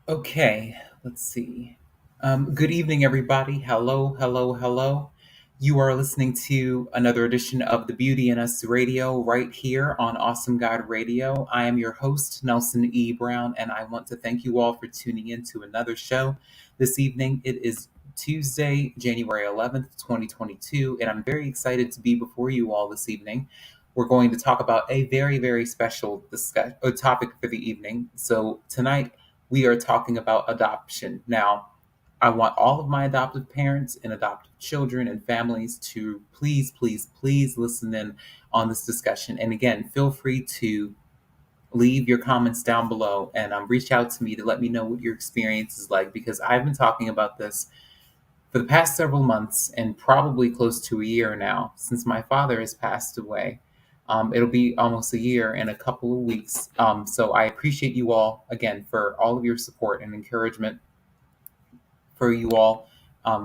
Okay, let's see. Good evening, everybody. Hello, hello, hello. You are listening to another edition of the Beauty in Us Radio right here on Awesome God Radio. I am your host, Nelson E. Brown, and I want to thank you all for tuning in to another show this evening. It is Tuesday, January 11th, 2022, and I'm very excited to be before you all this evening. We're going to talk about a very, very special topic for the evening. So, tonight, we are talking about adoption. Now, I want all of my adoptive parents and adoptive children and families to please, please, please listen in on this discussion. And again, feel free to leave your comments down below and reach out to me to let me know what your experience is like, because I've been talking about this for the past several months and probably close to a year now since my father has passed away. It'll be almost a year in a couple of weeks. So I appreciate you all again for all of your support and encouragement for you all.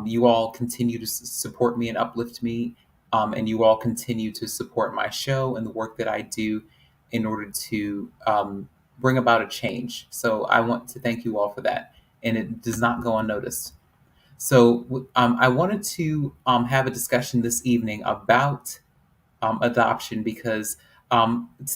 You all continue to support me and uplift me, and you all continue to support my show and the work that I do in order to bring about a change. So I want to thank you all for that, and it does not go unnoticed. So I wanted to have a discussion this evening about adoption because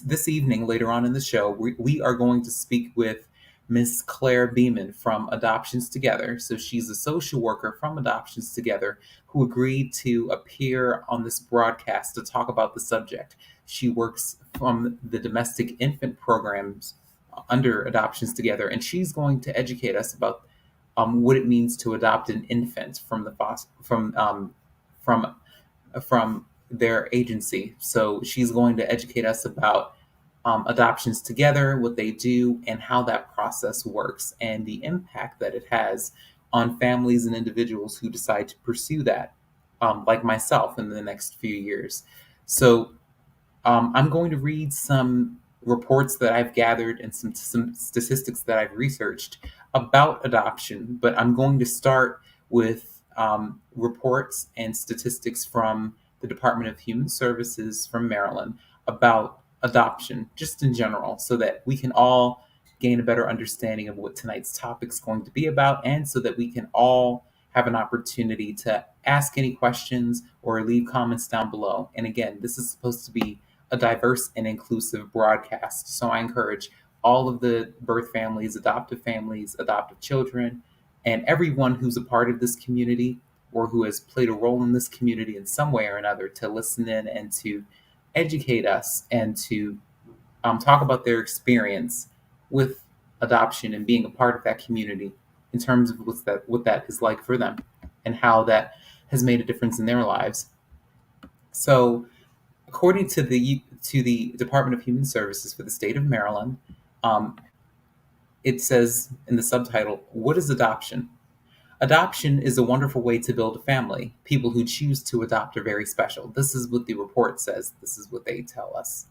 this evening, later on in the show, we are going to speak with Miss Claire Beeman from Adoptions Together. So she's a social worker from Adoptions Together who agreed to appear on this broadcast to talk about the subject. She works from the domestic infant programs under Adoptions Together, and she's going to educate us about what it means to adopt an infant from the from from their agency. So she's going to educate us about Adoptions Together, what they do, and how that process works, and the impact that it has on families and individuals who decide to pursue that, like myself, in the next few years. So I'm going to read some reports that I've gathered and some statistics that I've researched about adoption, but I'm going to start with reports and statistics from the Department of Human Services from Maryland about adoption, just in general, so that we can all gain a better understanding of what tonight's topic is going to be about, and so that we can all have an opportunity to ask any questions or leave comments down below. And again, this is supposed to be a diverse and inclusive broadcast. So I encourage all of the birth families, adoptive children, and everyone who's a part of this community or who has played a role in this community in some way or another to listen in and to educate us and to talk about their experience with adoption and being a part of that community in terms of what that is like for them and how that has made a difference in their lives. So, according to the Department of Human Services for the state of Maryland, um, it says in the subtitle, "What is adoption?" Adoption is a wonderful way to build a family. People who choose to adopt are very special. This is what the report says. This is what they tell us.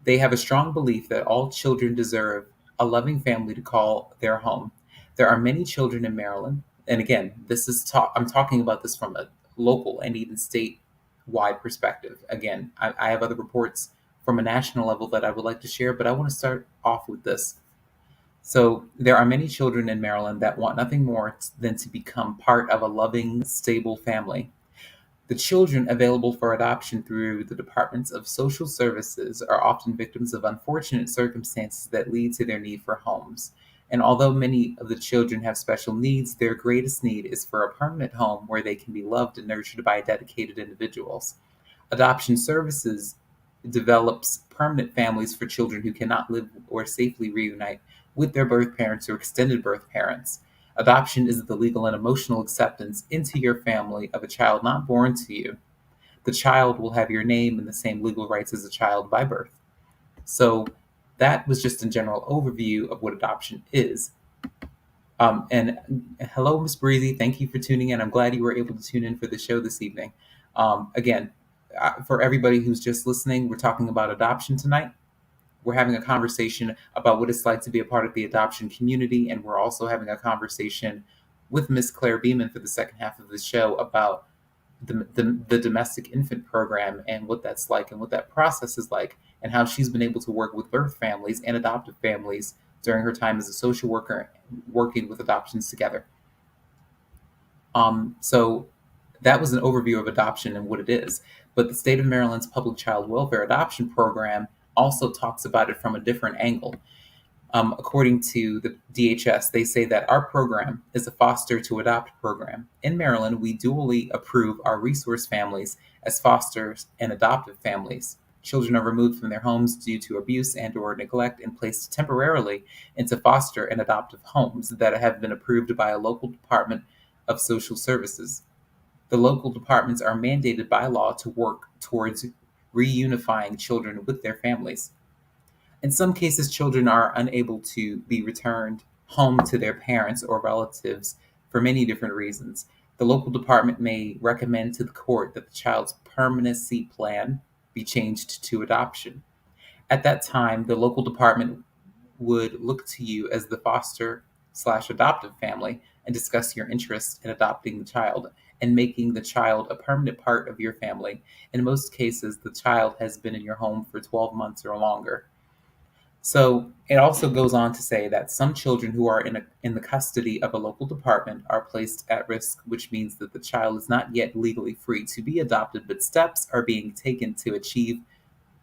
They have a strong belief that all children deserve a loving family to call their home. There are many children in Maryland, and again, I'm talking about this from a local and even state-wide perspective. Again, I have other reports from a national level that I would like to share, but I want to start off with this. So there are many children in Maryland that want nothing more than to become part of a loving, stable family. The children available for adoption through the Departments of Social Services are often victims of unfortunate circumstances that lead to their need for homes. And although many of the children have special needs, their greatest need is for a permanent home where they can be loved and nurtured by dedicated individuals. Adoption Services develops permanent families for children who cannot live or safely reunite with their birth parents or extended birth parents. Adoption is the legal and emotional acceptance into your family of a child not born to you. The child will have your name and the same legal rights as a child by birth. So that was just a general overview of what adoption is. And hello, Miss Breezy. Thank you for tuning in. I'm glad you were able to tune in for the show this evening. Again, for everybody who's just listening, we're talking about adoption tonight. We're having a conversation about what it's like to be a part of the adoption community, and we're also having a conversation with Miss Claire Beaman for the second half of the show about the domestic infant program and what that's like and what that process is like, and how she's been able to work with birth families and adoptive families during her time as a social worker working with adoptions together. So that was an overview of adoption and what it is. But the state of Maryland's public child welfare adoption program also talks about it from a different angle. According to the DHS, they say that our program is a foster to adopt program. In Maryland, we dually approve our resource families as fosters and adoptive families. Children are removed from their homes due to abuse and or neglect and placed temporarily into foster and adoptive homes that have been approved by a local department of social services. The local departments are mandated by law to work towards reunifying children with their families. In some cases, children are unable to be returned home to their parents or relatives for many different reasons. The local department may recommend to the court that the child's permanency plan be changed to adoption. At that time, the local department would look to you as the foster/slash adoptive family and discuss your interest in adopting the child and making the child a permanent part of your family. In most cases, the child has been in your home for 12 months or longer. So it also goes on to say that some children who are in the custody of a local department are placed at risk, which means that the child is not yet legally free to be adopted, but steps are being taken to achieve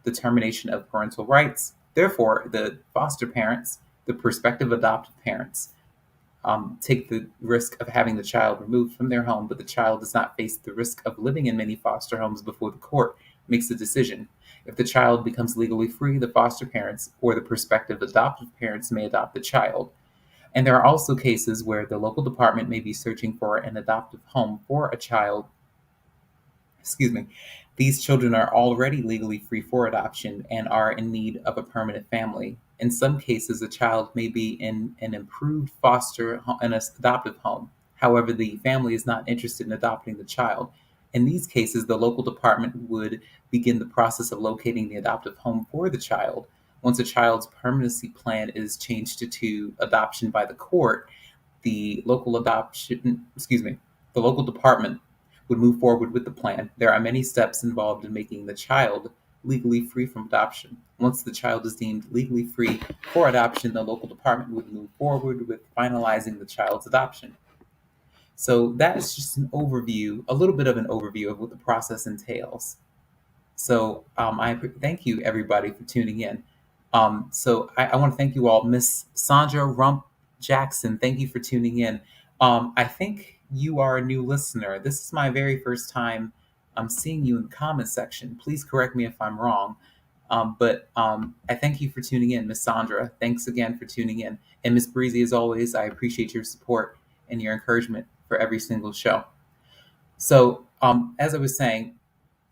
the termination of parental rights. Therefore, the foster parents, the prospective adoptive parents, take the risk of having the child removed from their home, but the child does not face the risk of living in many foster homes before the court makes a decision. If the child becomes legally free, the foster parents or the prospective adoptive parents may adopt the child. And there are also cases where the local department may be searching for an adoptive home for a child. Excuse me. These children are already legally free for adoption and are in need of a permanent family. In some cases, a child may be in an improved an adoptive home. However, the family is not interested in adopting the child. In these cases, the local department would begin the process of locating the adoptive home for the child. Once a child's permanency plan is changed to adoption by the court, the local adoption, excuse me, the local department would move forward with the plan. There are many steps involved in making the child legally free from adoption. Once the child is deemed legally free for adoption, the local department would move forward with finalizing the child's adoption. So that is just an overview, a little bit of an overview of what the process entails. So thank you everybody for tuning in. I want to thank you all. Miss Sandra Rump Jackson, thank you for tuning in. I think you are a new listener. This is my very first time seeing you in the comment section. Please correct me if I'm wrong. But I thank you for tuning in, Miss Sandra. Thanks again for tuning in. And Miss Breezy, as always, I appreciate your support and your encouragement for every single show. So as I was saying,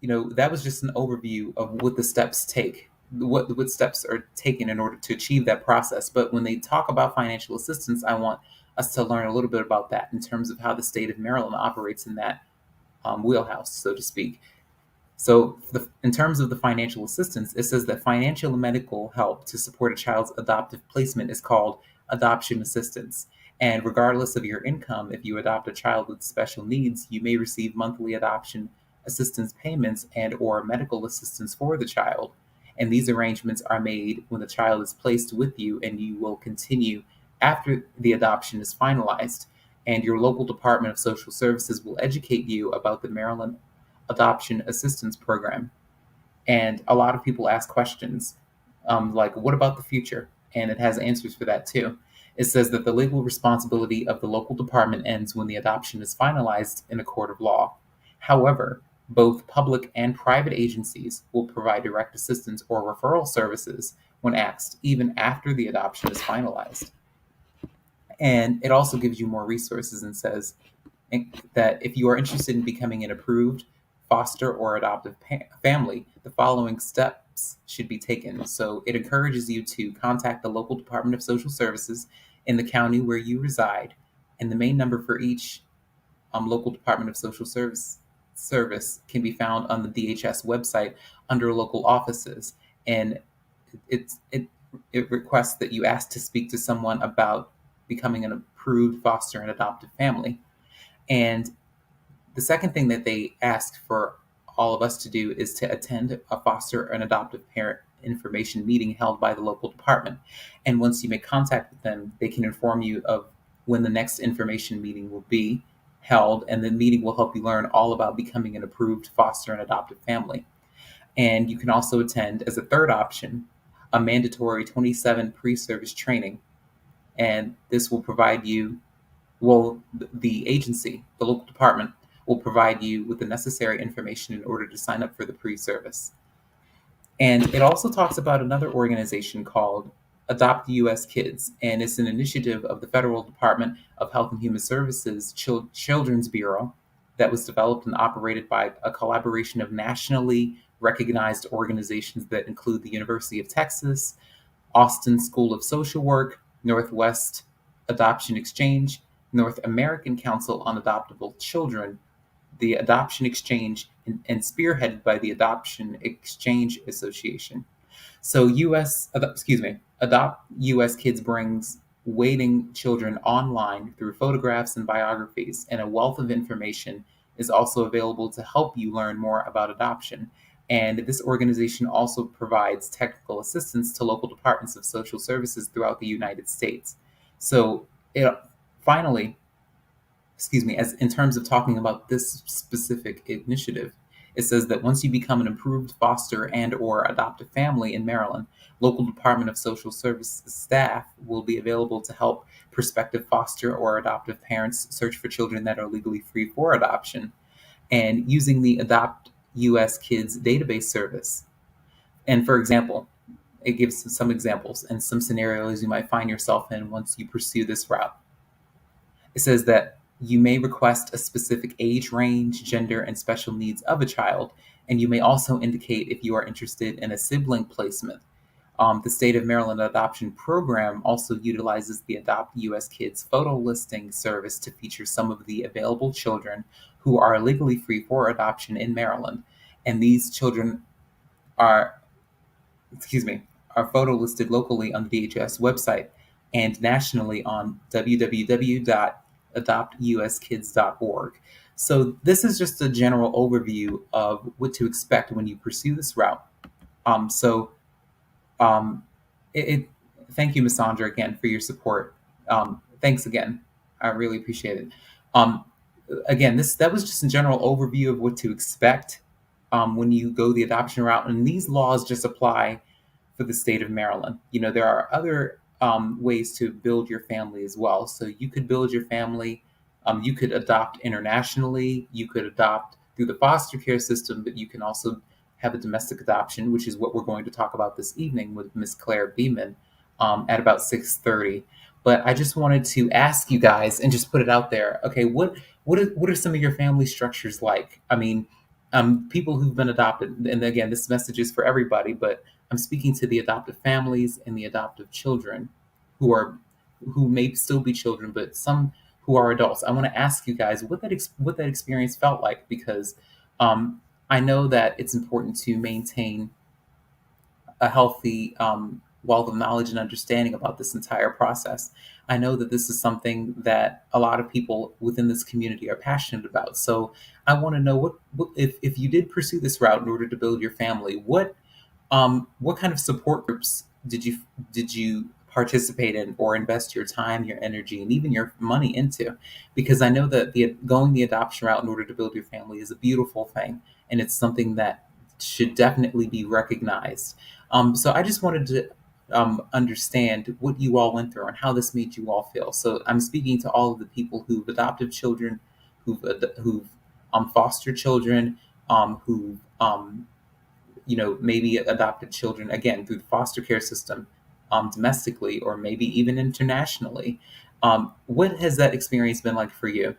that was just an overview of what the steps take, what steps are taken in order to achieve that process. But when they talk about financial assistance, I want us to learn a little bit about that in terms of how the state of Maryland operates in that wheelhouse, so to speak. So in terms of the financial assistance, it says that financial and medical help to support a child's adoptive placement is called adoption assistance. And regardless of your income, if you adopt a child with special needs, you may receive monthly adoption assistance payments and or medical assistance for the child. And these arrangements are made when the child is placed with you, and you will continue after the adoption is finalized. And your local Department of Social Services will educate you about the Maryland Adoption Assistance Program. And a lot of people ask questions like, what about the future? And it has answers for that too. It says that the legal responsibility of the local department ends when the adoption is finalized in a court of law. However, both public and private agencies will provide direct assistance or referral services when asked, even after the adoption is finalized. And it also gives you more resources and says that if you are interested in becoming an approved foster or adoptive family, the following steps should be taken. So it encourages you to contact the local Department of Social Services in the county where you reside, and the main number for each local Department of Social Service can be found on the DHS website under local offices. And it requests that you ask to speak to someone about becoming an approved foster and adoptive family. And the second thing that they ask for all of us to do is to attend a foster and adoptive parent information meeting held by the local department. And once you make contact with them, they can inform you of when the next information meeting will be held, and the meeting will help you learn all about becoming an approved foster and adoptive family. And you can also attend, as a third option, a mandatory 27 pre service training. And this will provide you, well, the agency, the local department, will provide you with the necessary information in order to sign up for the pre service. And it also talks about another organization called Adopt US Kids, and it's an initiative of the Federal Department of Health and Human Services Children's Bureau that was developed and operated by a collaboration of nationally recognized organizations that include the University of Texas, Austin School of Social Work, Northwest Adoption Exchange, North American Council on Adoptable Children, the Adoption Exchange, and spearheaded by the Adoption Exchange Association. So Adopt US Kids brings waiting children online through photographs and biographies, and a wealth of information is also available to help you learn more about adoption. And this organization also provides technical assistance to local departments of social services throughout the United States. So it finally, as in terms of talking about this specific initiative, it says that once you become an approved foster and or adoptive family in Maryland, local Department of Social Services staff will be available to help prospective foster or adoptive parents search for children that are legally free for adoption, and using the Adopt US Kids database service. And for example, it gives some examples and some scenarios you might find yourself in once you pursue this route. It says that you may request a specific age range, gender, and special needs of a child, and you may also indicate if you are interested in a sibling placement. The state of Maryland adoption program also utilizes the Adopt US Kids photo listing service to feature some of the available children who are legally free for adoption in Maryland. And these children are, are photo listed locally on the DHS website and nationally on www.adoptuskids.org. So this is just a general overview of what to expect when you pursue this route. Um, so um, it, it, Thank you, Miss Sandra, again for your support. Thanks again. I really appreciate it. Um, Again, that was just a general overview of what to expect when you go the adoption route, and these laws just apply for the state of Maryland. You know, there are other ways to build your family as well. So you could build your family. You could adopt internationally. You could adopt through the foster care system, but you can also have a domestic adoption, which is what we're going to talk about this evening with Miss Claire Beeman at about 6:30. But I just wanted to ask you guys and just put it out there. Okay, what are some of your family structures like? I mean, people who've been adopted, and again, this message is for everybody, but I'm speaking to the adoptive families and the adoptive children who may still be children, but some who are adults. I want to ask you guys what that experience felt like, because I know that it's important to maintain a healthy wealth of knowledge and understanding about this entire process. I know that this is something that a lot of people within this community are passionate about. So I want to know what if you did pursue this route in order to build your family, what kind of support groups did you participate in or invest your time, your energy, and even your money into? Because I know that going the adoption route in order to build your family is a beautiful thing, and it's something that should definitely be recognized. So I just wanted to understand what you all went through and how this made you all feel. So I'm speaking to all of the people who've adopted children, who've fostered children, who maybe adopted children again through the foster care system, domestically or maybe even internationally. What has that experience been like for you?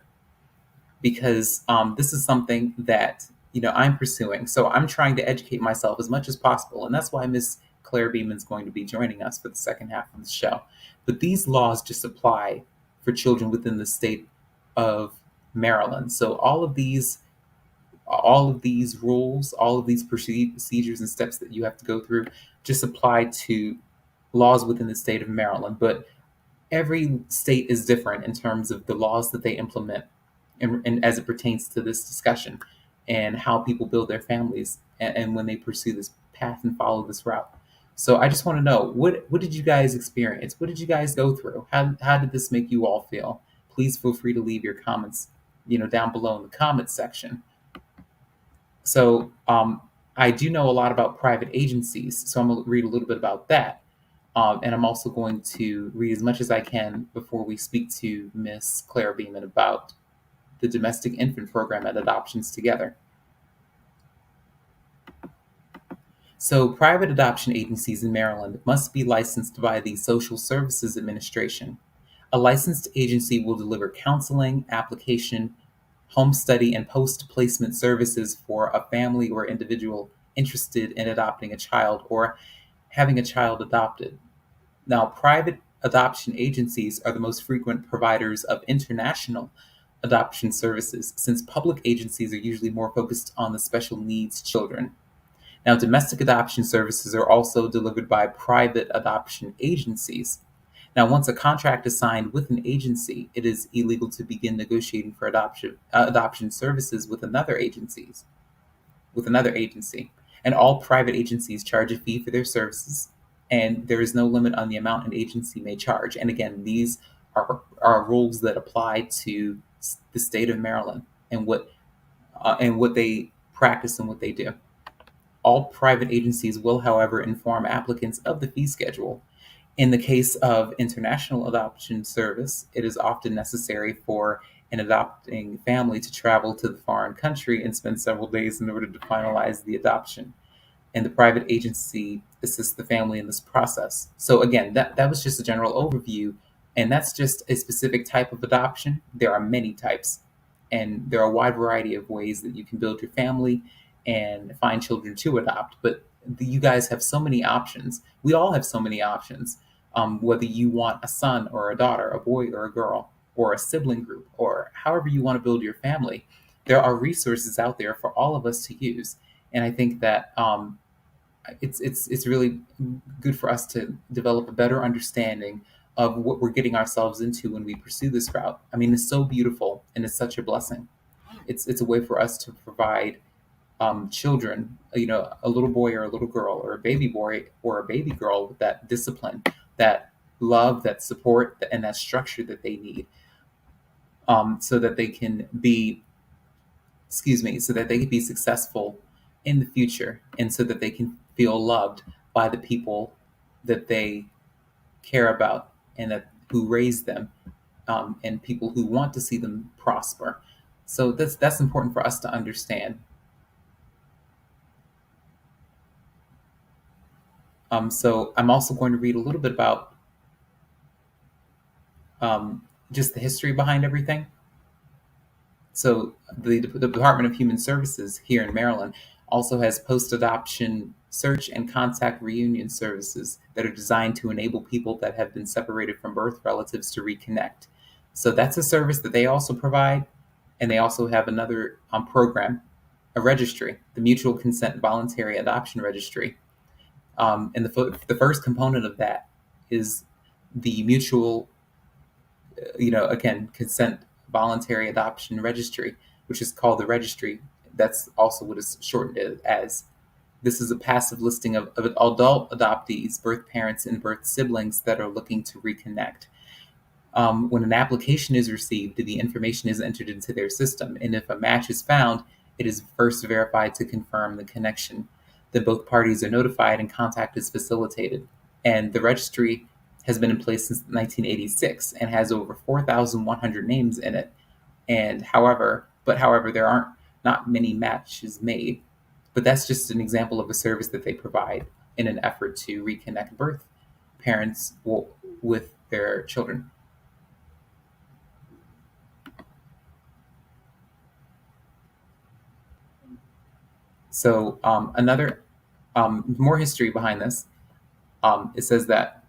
Because this is something that I'm pursuing. So I'm trying to educate myself as much as possible, and that's why Miss Claire Beeman is going to be joining us for the second half of the show. But these laws just apply for children within the state of Maryland. So all of these rules, all of these procedures and steps that you have to go through just apply to laws within the state of Maryland. But every state is different in terms of the laws that they implement, and as it pertains to this discussion and how people build their families and when they pursue this path and follow this route. So I just want to know, what did you guys experience? What did you guys go through? How did this make you all feel? Please feel free to leave your comments, down below in the comments section. So I do know a lot about private agencies, so I'm going to read a little bit about that. And I'm also going to read as much as I can before we speak to Miss Claire Beeman about the Domestic Infant Program at Adoptions Together. So, private adoption agencies in Maryland must be licensed by the Social Services Administration. A licensed agency will deliver counseling, application, home study, and post placement services for a family or individual interested in adopting a child or having a child adopted. Now, private adoption agencies are the most frequent providers of international adoption services, since public agencies are usually more focused on the special needs children. Now, domestic adoption services are also delivered by private adoption agencies. Now, once a contract is signed with an agency, it is illegal to begin negotiating for adoption services with another agency. And all private agencies charge a fee for their services, and there is no limit on the amount an agency may charge. And again, these are rules that apply to the state of Maryland and what they practice and what they do. All private agencies will, however, inform applicants of the fee schedule. In the case of international adoption service, it is often necessary for an adopting family to travel to the foreign country and spend several days in order to finalize the adoption. And the private agency assists the family in this process. So again, that was just a general overview, and that's just a specific type of adoption. There are many types, and there are a wide variety of ways that you can build your family and find children to adopt. But you guys have so many options. We all have so many options. Whether you want a son or a daughter, a boy or a girl, or a sibling group, or however you want to build your family, there are resources out there for all of us to use. And I think that it's really good for us to develop a better understanding of what we're getting ourselves into when we pursue this route. I mean, it's so beautiful and it's such a blessing. It's a way for us to provide children, a little boy or a little girl, or a baby boy or a baby girl, with that discipline, that love, that support, and that structure that they need, so that they can be, so that they can be successful in the future, and so that they can feel loved by the people that they care about and that who raise them, and people who want to see them prosper. So that's important for us to understand. So I'm also going to read a little bit about just the history behind everything. So the Department of Human Services here in Maryland also has post-adoption search and contact reunion services that are designed to enable people that have been separated from birth relatives to reconnect. So that's a service that they also provide, and they also have another program, a registry, the Mutual Consent Voluntary Adoption Registry. And the first component of that is the mutual, again, consent voluntary adoption registry, which is called the registry. That's also what it's shortened as. This is a passive listing of adult adoptees, birth parents, and birth siblings that are looking to reconnect. When an application is received, the information is entered into their system, and if a match is found, it is first verified to confirm the connection. Then both parties are notified and contact is facilitated. And the registry has been in place since 1986 and has over 4,100 names in it. And however, there aren't not many matches made. But that's just an example of a service that they provide in an effort to reconnect birth parents with their children. So another more history behind this. It says that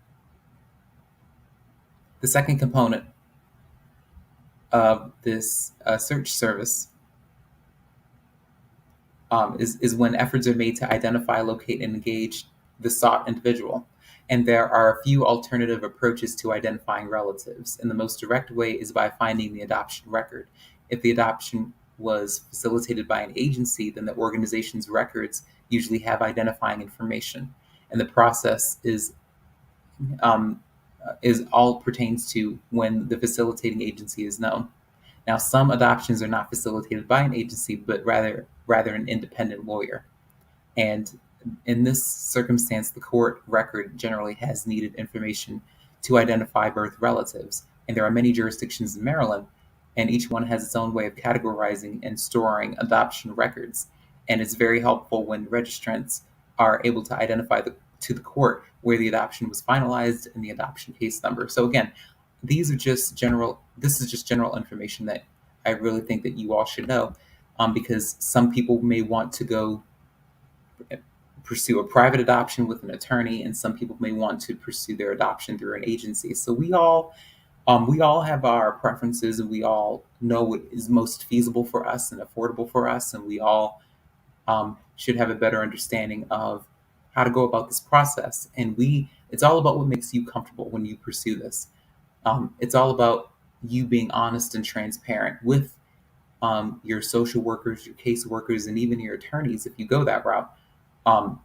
the second component of this search service is when efforts are made to identify, locate, and engage the sought individual. And there are a few alternative approaches to identifying relatives. And the most direct way is by finding the adoption record. If the adoption was facilitated by an agency, then the organization's records usually have identifying information. and the process um, is all pertains to when the facilitating agency is known. Now, some adoptions are not facilitated by an agency, but rather an independent lawyer. And in this circumstance, the court record generally has needed information to identify birth relatives. And there are many jurisdictions in Maryland, and each one has its own way of categorizing and storing adoption records. And it's very helpful when registrants are able to identify to the court where the adoption was finalized and the adoption case number. So again, this is just general information that I really think that you all should know, because some people may want to go pursue a private adoption with an attorney, and some people may want to pursue their adoption through an agency. So we all have our preferences, and we all know what is most feasible for us and affordable for us, and we all should have a better understanding of how to go about this process. And it's all about what makes you comfortable when you pursue this. It's all about you being honest and transparent with your social workers, your case workers, and even your attorneys if you go that route, um,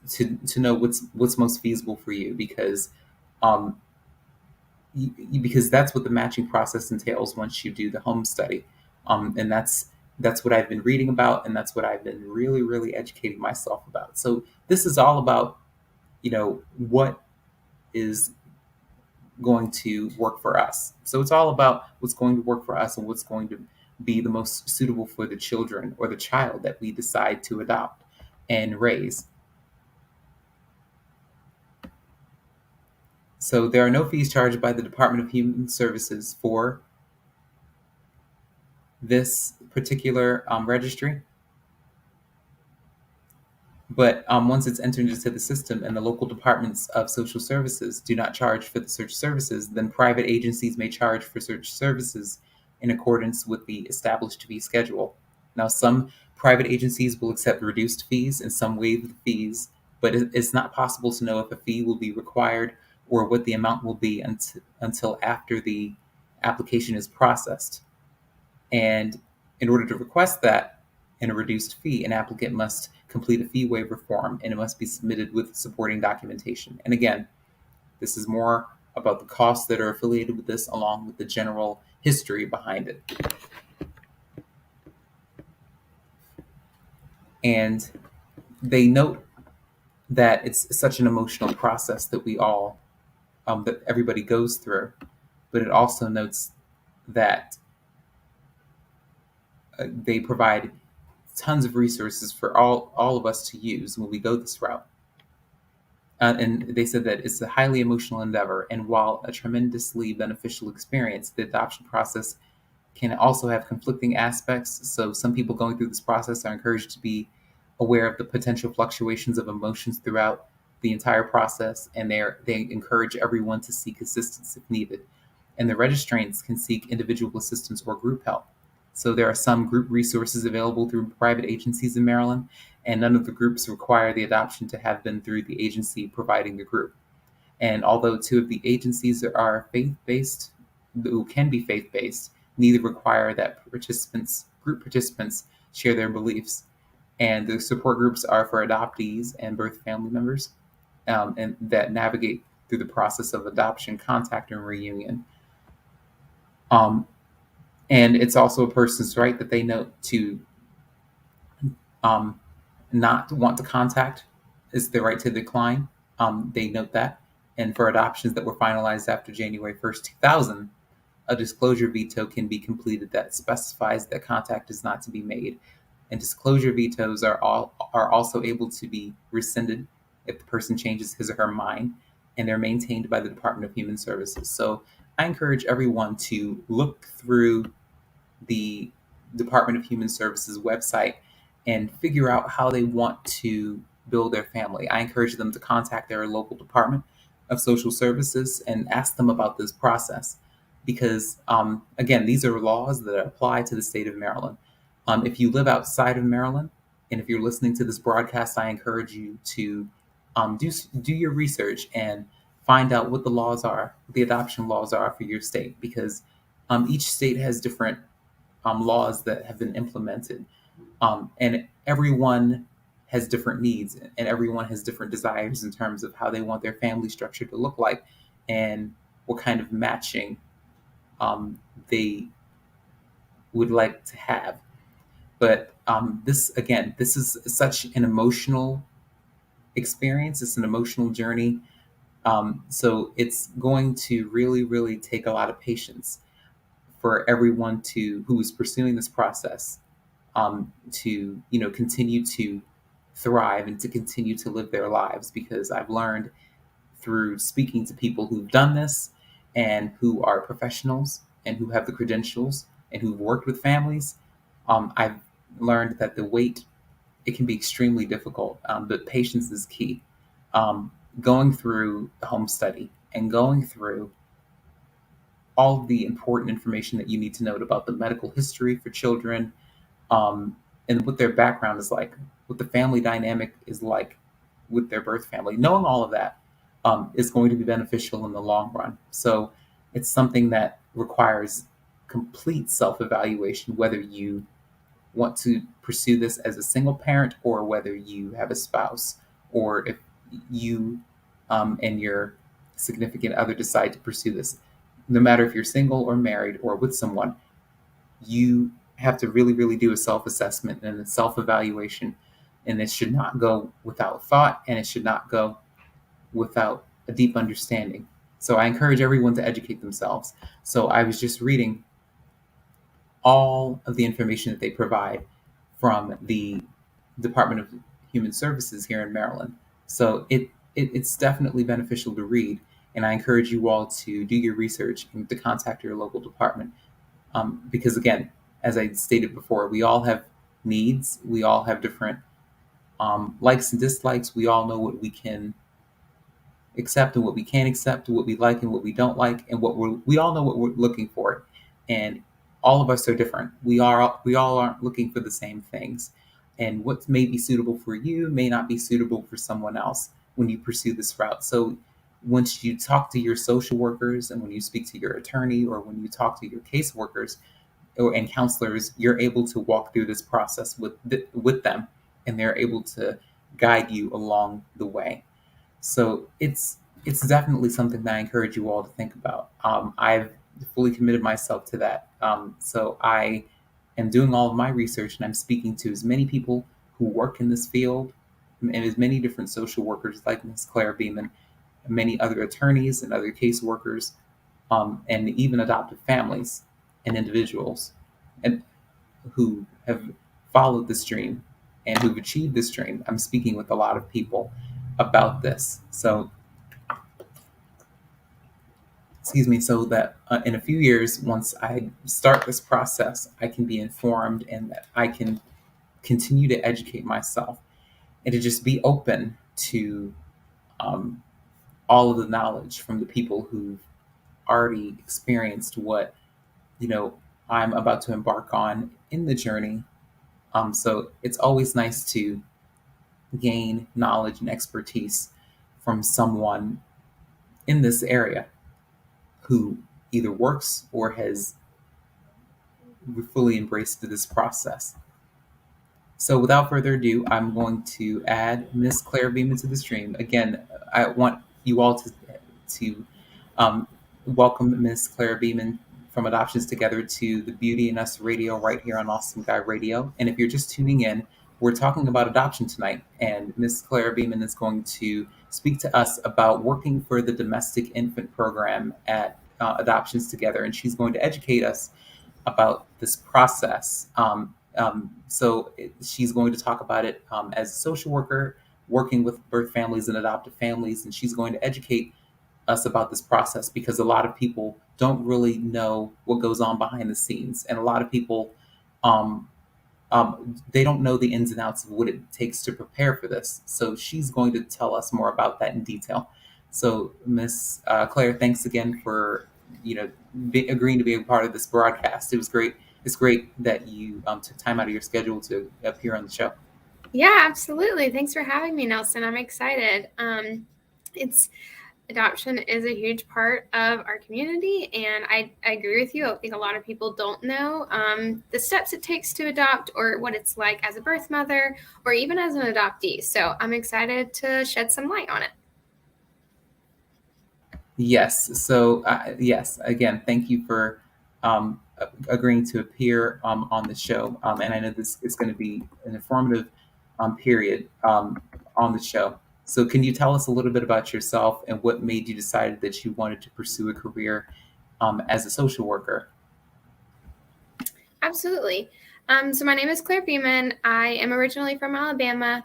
to know what's most feasible for you, because um, because that's what the matching process entails once you do the home study, and that's what I've been reading about, and that's what I've been really educating myself about. So this is all about what is going to work for us. So it's all about what's going to work for us and what's going to be the most suitable for the children or the child that we decide to adopt and raise. So there are no fees charged by the Department of Human Services for this particular registry. But once it's entered into the system and the local departments of social services do not charge for the search services, then private agencies may charge for search services in accordance with the established fee schedule. Now, some private agencies will accept reduced fees and some waive the fees, but it's not possible to know if a fee will be required or what the amount will be until after the application is processed. And in order to request that in a reduced fee, an applicant must complete a fee waiver form, and it must be submitted with supporting documentation. And again, this is more about the costs that are affiliated with this, along with the general history behind it. And they note that it's such an emotional process that that everybody goes through, but it also notes that they provide tons of resources for all of us to use when we go this route. And they said that it's a highly emotional endeavor, and while a tremendously beneficial experience, the adoption process can also have conflicting aspects. So some people going through this process are encouraged to be aware of the potential fluctuations of emotions throughout the entire process, and they encourage everyone to seek assistance if needed. And the registrants can seek individual assistance or group help. So there are some group resources available through private agencies in Maryland, and none of the groups require the adoption to have been through the agency providing the group. And although two of the agencies are faith-based, who can be faith-based, neither require that group participants share their beliefs. And the support groups are for adoptees and birth family members, and that navigate through the process of adoption, contact, and reunion. And it's also a person's right that they note to not want to contact is the right to decline. They note that. And for adoptions that were finalized after January 1st, 2000, a disclosure veto can be completed that specifies that contact is not to be made. And disclosure vetoes are also able to be rescinded if the person changes his or her mind, and they're maintained by the Department of Human Services. So I encourage everyone to look through the Department of Human Services website and figure out how they want to build their family. I encourage them to contact their local Department of Social Services and ask them about this process, because again, these are laws that apply to the state of Maryland. If you live outside of Maryland, and if you're listening to this broadcast, I encourage you to do your research and find out what the laws are, the adoption laws are for your state, because each state has different laws that have been implemented, and everyone has different needs, and everyone has different desires in terms of how they want their family structure to look like, and what kind of matching they would like to have. But this, again, this is such an emotional experience. It's an emotional journey. So it's going to really, really take a lot of patience for everyone to who is pursuing this process, to continue to thrive and to continue to live their lives. Because I've learned through speaking to people who've done this and who are professionals and who have the credentials and who've worked with families, I've learned that the wait, it can be extremely difficult, but patience is key. Going through the home study and going through all the important information that you need to know about the medical history for children, um, and what their background is like, what the family dynamic is like with their birth family. Knowing all of that is going to be beneficial in the long run. So it's something that requires complete self evaluation, whether you want to pursue this as a single parent or whether you have a spouse, or if you and your significant other decide to pursue this. No matter if you're single or married or with someone, you have to really, really do a self assessment and a self evaluation. And it should not go without thought, and it should not go without a deep understanding. So I encourage everyone to educate themselves. So I was just reading all of the information that they provide from the Department of Human Services here in Maryland. So it's definitely beneficial to read, and I encourage you all to do your research and to contact your local department. Because again, as I stated before, we all have needs. We all have different likes and dislikes. We all know what we can accept and what we can't accept, what we like and what we don't like, and we all know what we're looking for. And all of us are different. We all aren't looking for the same things. And what may be suitable for you may not be suitable for someone else when you pursue this route. So once you talk to your social workers and when you speak to your attorney or when you talk to your caseworkers and counselors, you're able to walk through this process with them, and they're able to guide you along the way. So it's definitely something that I encourage you all to think about. I've fully committed myself to that. So I am doing all of my research, and I'm speaking to as many people who work in this field, and as many different social workers like Ms. Claire Beeman, and many other attorneys and other caseworkers, and even adoptive families and individuals, and who have followed this dream and who've achieved this dream. I'm speaking with a lot of people about this. So, excuse me, so that in a few years, once I start this process, I can be informed and that I can continue to educate myself and to just be open to um, all of the knowledge from the people who've already experienced what you know I'm about to embark on in the journey. So it's always nice to gain knowledge and expertise from someone in this area who either works or has fully embraced this process. So without further ado, I'm going to add Miss Claire Beeman to the stream. Again, I want you all to welcome Miss Claire Beeman from Adoptions Together to the Beauty in Us Radio right here on Awesome Guy Radio. And if you're just tuning in, we're talking about adoption tonight, and Miss Claire Beeman is going to speak to us about working for the domestic infant program at Adoptions Together, and she's going to educate us about this process. She's going to talk about it as a social worker working with birth families and adoptive families, and she's going to educate us about this process because a lot of people don't really know what goes on behind the scenes, and a lot of people um, they don't know the ins and outs of what it takes to prepare for this. So she's going to tell us more about that in detail. So, Miss Claire, thanks again for agreeing to be a part of this broadcast. It was great. It's great that you took time out of your schedule to appear on the show. Yeah, absolutely. Thanks for having me, Nelson. I'm excited. It's Adoption is a huge part of our community, and I agree with you. I think a lot of people don't know the steps it takes to adopt or what it's like as a birth mother or even as an adoptee. So I'm excited to shed some light on it. Yes. So, yes, again, thank you for agreeing to appear on the show. And I know this is going to be an informative period on the show. So, can you tell us a little bit about yourself and what made you decide that you wanted to pursue a career as a social worker? Absolutely. So my name is Claire Beaman. I am originally from Alabama.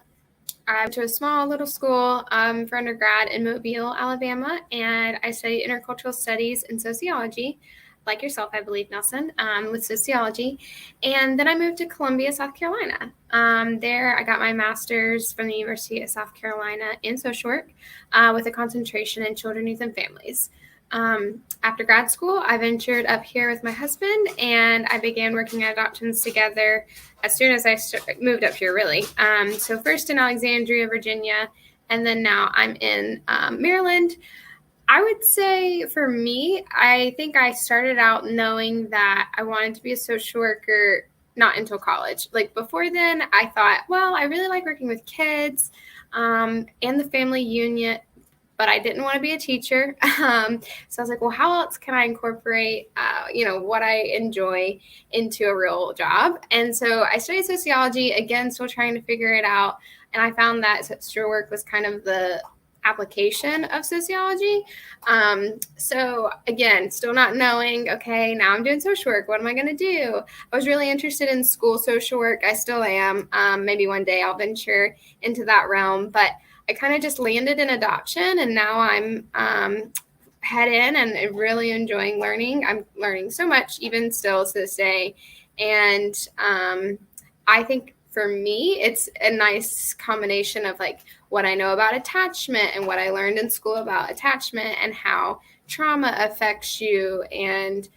I went to a small little school for undergrad in Mobile, Alabama, and I studied intercultural studies and sociology, like yourself, I believe, Nelson, with sociology. And then I moved to Columbia, South Carolina. There, I got my master's from the University of South Carolina in social work with a concentration in children, youth, and families. After grad school, I ventured up here with my husband, and I began working at adoptions together as soon as I moved up here, really. So first in Alexandria, Virginia, and then now I'm in Maryland. I would say for me, I think I started out knowing that I wanted to be a social worker not until college. Like before then, I thought, well, I really like working with kids and the family unit, but I didn't want to be a teacher. So I was like, well, how else can I incorporate, what I enjoy into a real job? And so I studied sociology, again, still trying to figure it out. And I found that social work was kind of the application of sociology. So again, still not knowing, okay, now I'm doing social work. What am I going to do? I was really interested in school social work. I still am. Maybe one day I'll venture into that realm, but I kind of just landed in adoption, and now I'm head in and really enjoying learning. I'm learning so much, even still to this day. And I think for me, it's a nice combination of like what I know about attachment and what I learned in school about attachment and how trauma affects you, and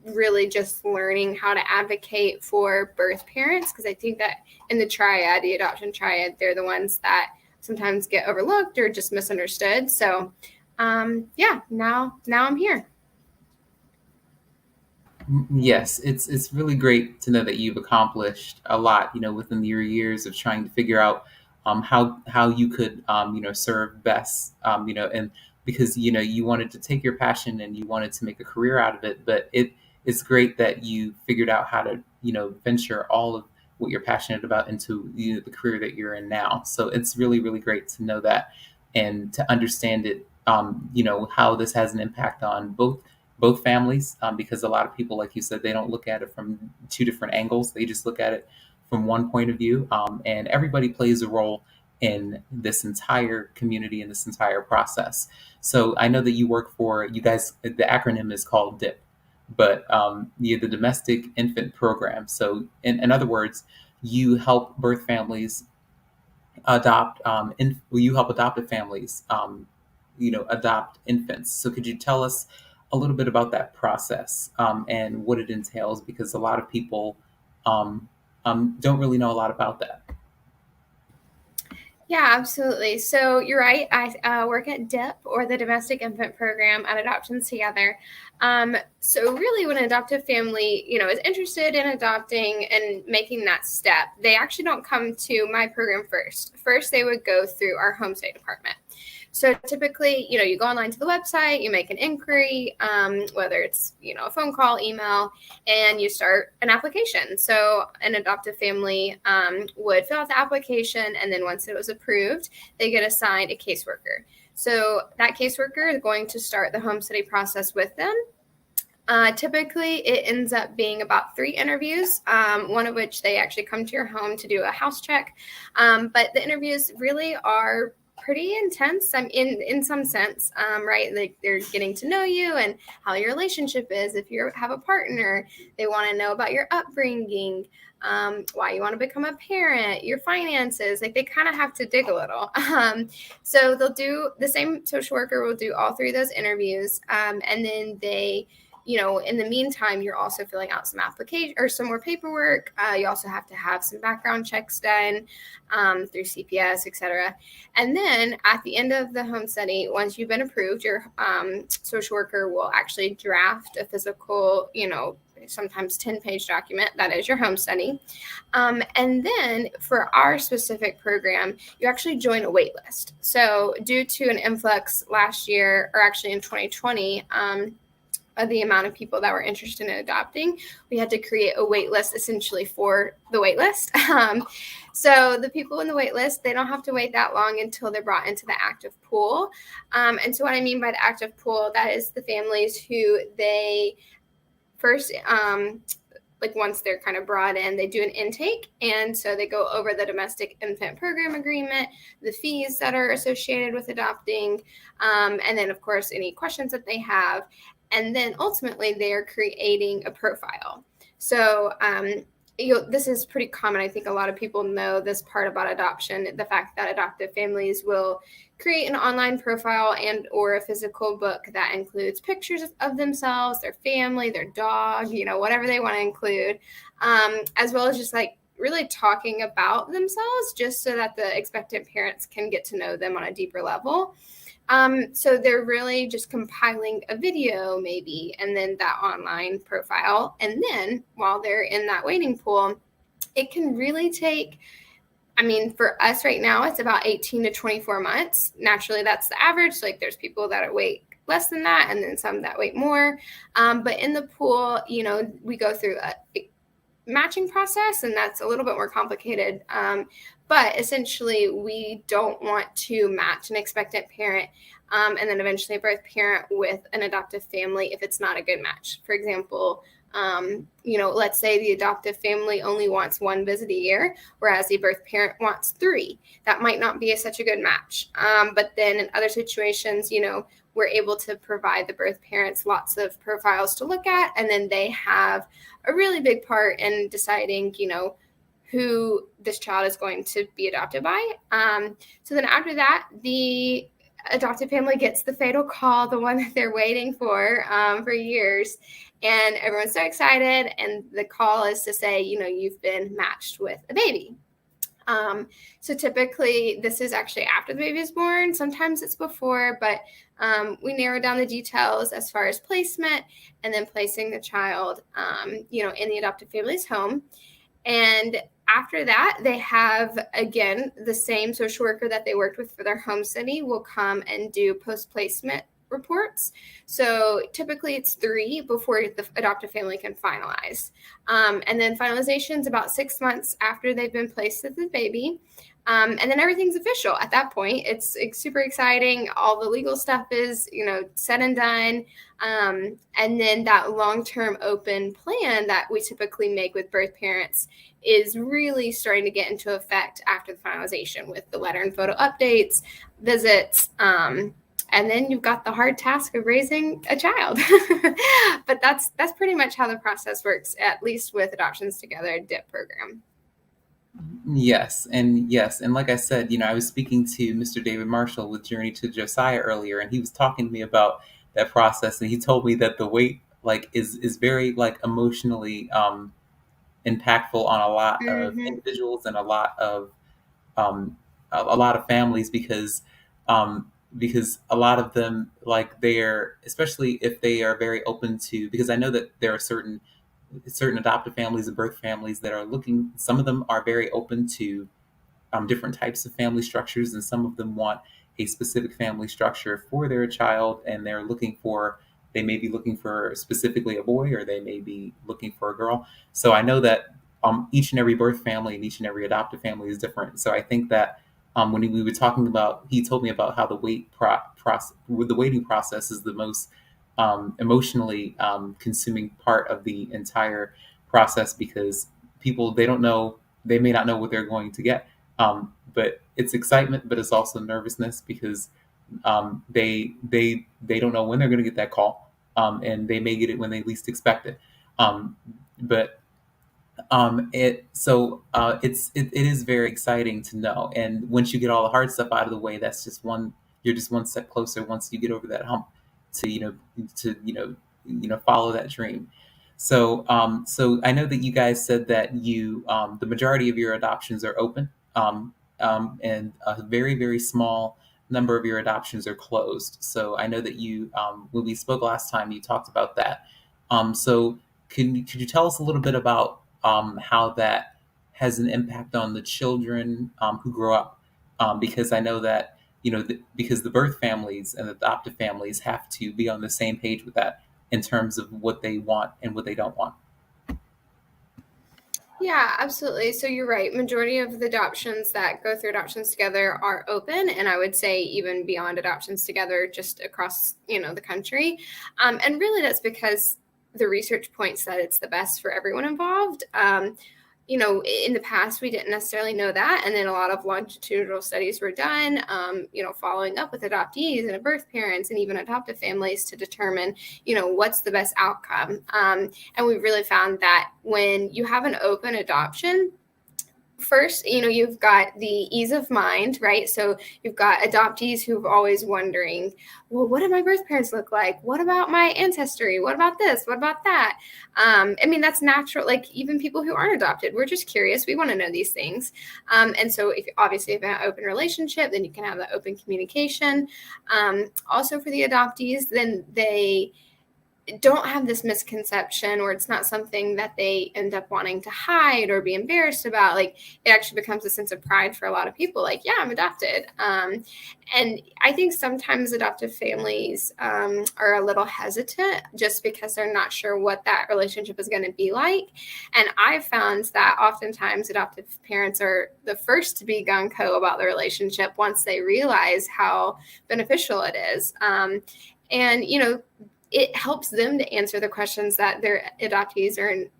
really just learning how to advocate for birth parents, because I think that in the triad, the adoption triad, they're the ones that sometimes get overlooked or just misunderstood. So now I'm here. Yes, it's really great to know that you've accomplished a lot, within your years of trying to figure out how you could serve best, and because you wanted to take your passion and you wanted to make a career out of it, but it's great that you figured out how to venture all of what you're passionate about into the career that you're in now. So it's really really great to know that and to understand it, how this has an impact on both families, because a lot of people, like you said, they don't look at it from two different angles. They just look at it from one point of view, and everybody plays a role in this entire community and this entire process. So I know that you work for you guys. The acronym is called DIP, but the Domestic Infant Program. So in other words, you help birth families you help adoptive families adopt infants. So could you tell us a little bit about that process, and what it entails, because a lot of people don't really know a lot about that. Yeah, absolutely. So you're right. I work at DIP, or the Domestic Infant Program, at Adoptions Together. So really, when an adoptive family, is interested in adopting and making that step, they actually don't come to my program first. First, they would go through our home state department. So typically, you go online to the website, you make an inquiry, whether it's, a phone call, email, and you start an application. So an adoptive family would fill out the application, and then once it was approved, they get assigned a caseworker. So that caseworker is going to start the home study process with them. Typically, it ends up being about 3 interviews, one of which they actually come to your home to do a house check. But the interviews really are pretty intense, in some sense, right? Like they're getting to know you and how your relationship is. If you have a partner, they want to know about your upbringing, why you want to become a parent, your finances. Like they kind of have to dig a little. So they'll do the same social worker will do all 3 of those interviews, and then they in the meantime, you're also filling out some application or some more paperwork. You also have to have some background checks done through CPS, etc. And then at the end of the home study, once you've been approved, your social worker will actually draft a physical, sometimes 10-page document that is your home study. And then for our specific program, you actually join a wait list. So due to an influx last year, or actually in 2020, of the amount of people that were interested in adopting, we had to create a wait list essentially for the wait list. So the people in the wait list, they don't have to wait that long until they're brought into the active pool. And so what I mean by the active pool, that is the families who they first, once they're kind of brought in, they do an intake. And so they go over the domestic infant program agreement, the fees that are associated with adopting, and then, of course, any questions that they have. And then ultimately, they are creating a profile. So this is pretty common. I think a lot of people know this part about adoption, the fact that adoptive families will create an online profile and or a physical book that includes pictures of themselves, their family, their dog, whatever they want to include, as well as just really talking about themselves, just so that the expectant parents can get to know them on a deeper level. So they're really just compiling a video maybe, and then that online profile. And then while they're in that waiting pool, it can really take, for us right now, it's about 18 to 24 months. Naturally, that's the average. So there's people that wait less than that, and then some that wait more. But in the pool, we go through a matching process, and that's a little bit more complicated. But essentially, we don't want to match an expectant parent and then eventually a birth parent with an adoptive family if it's not a good match. For example, let's say the adoptive family only wants one visit a year, whereas the birth parent wants 3. That might not be such a good match. But then in other situations, we're able to provide the birth parents lots of profiles to look at, and then they have a really big part in deciding, who this child is going to be adopted by. So then after that, the adoptive family gets the fatal call, the one that they're waiting for years. And everyone's so excited. And the call is to say, you've been matched with a baby. So typically this is actually after the baby is born. Sometimes it's before, but we narrow down the details as far as placement and then placing the child, in the adoptive family's home. And after that, they have, again, the same social worker that they worked with for their home study will come and do post-placement reports. So typically it's 3 before the adoptive family can finalize. And then finalization is about 6 months after they've been placed with the baby. And then everything's official at that point. It's super exciting. All the legal stuff is, said and done. And then that long-term open plan that we typically make with birth parents is really starting to get into effect after the finalization with the letter and photo updates, visits, and then you've got the hard task of raising a child. But that's pretty much how the process works, at least with Adoptions Together DIP program. Yes. And like I said, I was speaking to Mr. David Marshall with Journey to Josiah earlier, and he was talking to me about that process, and he told me that the wait is very emotionally impactful on a lot of individuals and a lot of families, because a lot of them, they're, especially if they are very open to, because I know that there are certain adoptive families and birth families that are looking, some of them are very open to different types of family structures, and some of them want a specific family structure for their child, and they may be looking for specifically a boy, or they may be looking for a girl. So I know that each and every birth family and each and every adoptive family is different. So I think that when we were talking about, he told me about how the waiting process is the most emotionally consuming part of the entire process, because people, they may not know what they're going to get. But it's excitement, but it's also nervousness, because they don't know when they're going to get that call, and they may get it when they least expect it. It is very exciting to know. And once you get all the hard stuff out of the way, you're just one step closer once you get over that hump to follow that dream. So I know that you guys said that the majority of your adoptions are open, and a very, very small number of your adoptions are closed. So I know that when we spoke last time, you talked about that. So could you tell us a little bit about how that has an impact on the children who grow up? Because I know that because the birth families and the adoptive families have to be on the same page with that in terms of what they want and what they don't want. Yeah, absolutely. So you're right. Majority of the adoptions that go through adoptions together are open, and I would say even beyond adoptions together, just across the country. And really, that's because the research points that it's the best for everyone involved. In the past, we didn't necessarily know that. And then a lot of longitudinal studies were done, following up with adoptees and birth parents and even adoptive families to determine, what's the best outcome. And we really found that when you have an open adoption, first, you've got the ease of mind, right? So you've got adoptees who are always wondering, well, what did my birth parents look like? What about my ancestry? What about this? What about that? That's natural. Like even people who aren't adopted, we're just curious. We want to know these things. And so if you have an open relationship, then you can have that open communication. Also for the adoptees, then they don't have this misconception, or it's not something that they end up wanting to hide or be embarrassed about. Like it actually becomes a sense of pride for a lot of people, like, yeah, I'm adopted. And I think sometimes adoptive families are a little hesitant just because they're not sure what that relationship is going to be like. And I've found that oftentimes adoptive parents are the first to be gung-ho about the relationship once they realize how beneficial it is. And it helps them to answer the questions that their adoptees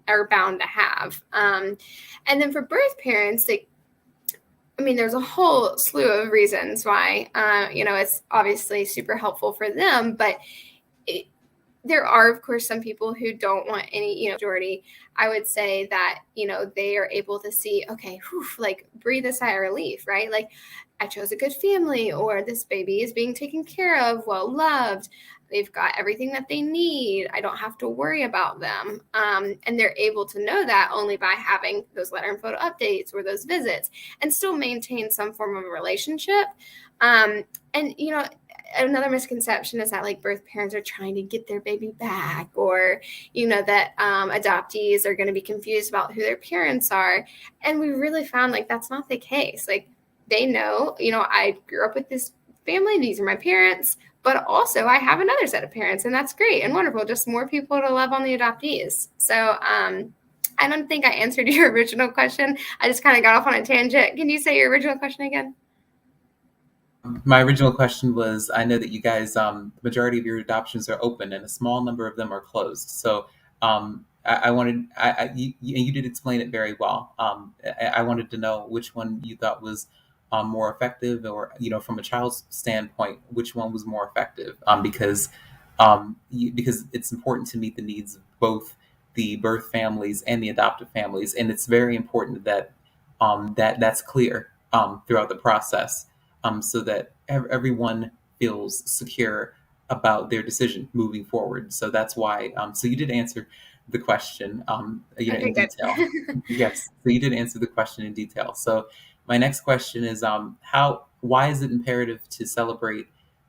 are bound to have. And then for birth parents, there's a whole slew of reasons why, it's obviously super helpful for them, but there are, of course, some people who don't want any, majority. I would say that, they are able to see, okay, like breathe a sigh of relief, right? Like I chose a good family, or this baby is being taken care of, well loved. They've got everything that they need. I don't have to worry about them. And they're able to know that only by having those letter and photo updates or those visits, and still maintain some form of a relationship. And, another misconception is that like birth parents are trying to get their baby back, or, that adoptees are going to be confused about who their parents are. And we really found like that's not the case. Like they know, I grew up with this family. These are my parents. But also, I have another set of parents, and that's great and wonderful. Just more people to love on the adoptees. So I don't think I answered your original question. I just kind of got off on a tangent. Can you say your original question again? My original question was, I know that you guys, the majority of your adoptions are open and a small number of them are closed. So I wanted, you did explain it very well. I wanted to know which one you thought was more effective, or, from a child's standpoint, which one was more effective, because it's important to meet the needs of both the birth families and the adoptive families. And it's very important that that's clear throughout the process, so that everyone feels secure about their decision moving forward. So that's why. So you did answer the question, Okay, in good. detail. Yes. So you did answer the question in detail. So my next question is, why is it imperative to celebrate